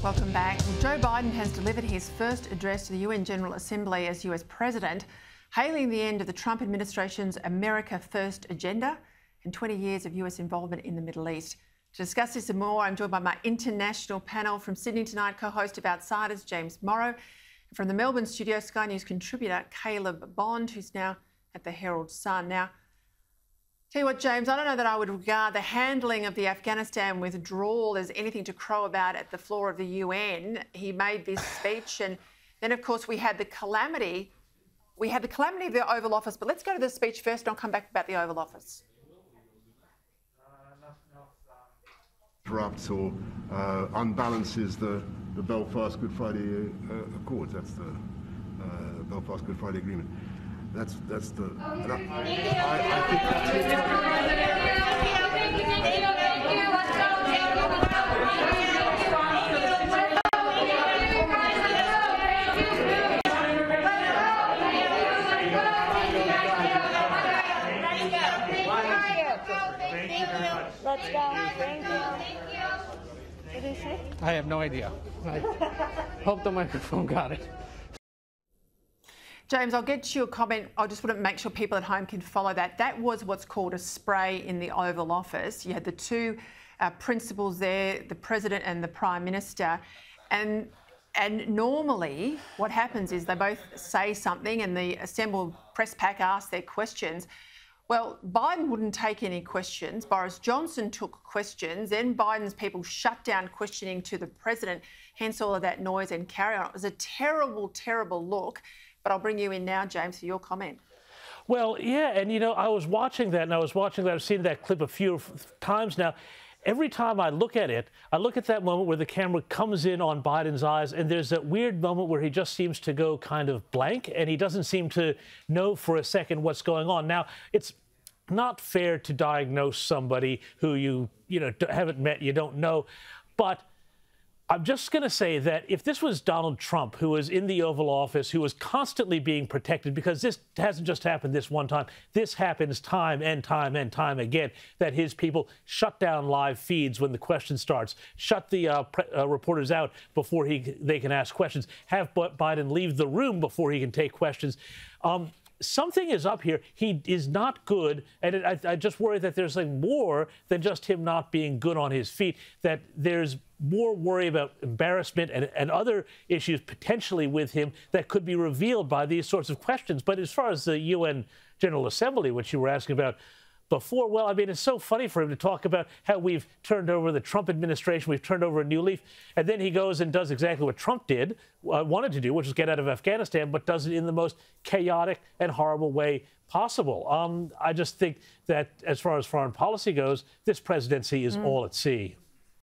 Welcome back. Joe Biden has delivered his first address to the UN General Assembly as US President, hailing the end of the Trump administration's America First agenda and 20 years of US involvement in the Middle East. To discuss this and more, I'm joined by my international panel. From Sydney tonight, co-host of Outsiders, James Morrow. From the Melbourne studio, Sky News contributor Caleb Bond, who's now at the Herald Sun. Now, tell you what, James, I don't know that I would regard the handling of the Afghanistan withdrawal as anything to crow about at the floor of the UN. He made this speech, and then, of course, we had the calamity. We had the calamity of the Oval Office, but let's go to the speech first, and I'll come back about the Oval Office. Interrupts or unbalances the Belfast Good Friday Accords. That's the Belfast Good Friday Agreement. That's the. And I think that's Let's go. Thank you. What did he say? I have no idea. I hope the microphone got it. James, I'll get to your comment. I just want to make sure people at home can follow that. That was what's called a spray in the Oval Office. You had the two principals there, the President and the Prime Minister. And normally what happens is they both say something and the assembled press pack asks their questions. Well, Biden wouldn't take any questions. Boris Johnson took questions. Then Biden's people shut down questioning to the President, hence all of that noise and carry on. It was a terrible, terrible look. But I'll bring you in now, James, for your comment. Well, yeah, and, you know, I was watching that, I've seen that clip a few times now. Every time I look at it, I look at that moment where the camera comes in on Biden's eyes, and there's that weird moment where he just seems to go kind of blank, and he doesn't seem to know for a second what's going on. Now, it's not fair to diagnose somebody who you haven't met, you don't know, but I'm just going to say that if this was Donald Trump, who was in the Oval Office, who was constantly being protected, because this hasn't just happened this one time, this happens time and time and time again, that his people shut down live feeds when the question starts, shut the reporters out before they can ask questions, have Biden leave the room before he can take questions. Something is up here. He is not good, and I just worry that there's like more than just him not being good on his feet, that there's more worry about embarrassment and other issues potentially with him that could be revealed by these sorts of questions. But as far as the UN General Assembly, which you were asking about before, well, I mean, it's so funny for him to talk about how we've turned over the Trump administration, we've turned over a new leaf, and then he goes and does exactly what Trump wanted to do, which is get out of Afghanistan, but does it in the most chaotic and horrible way possible. I just think that as far as foreign policy goes, this presidency is all at sea.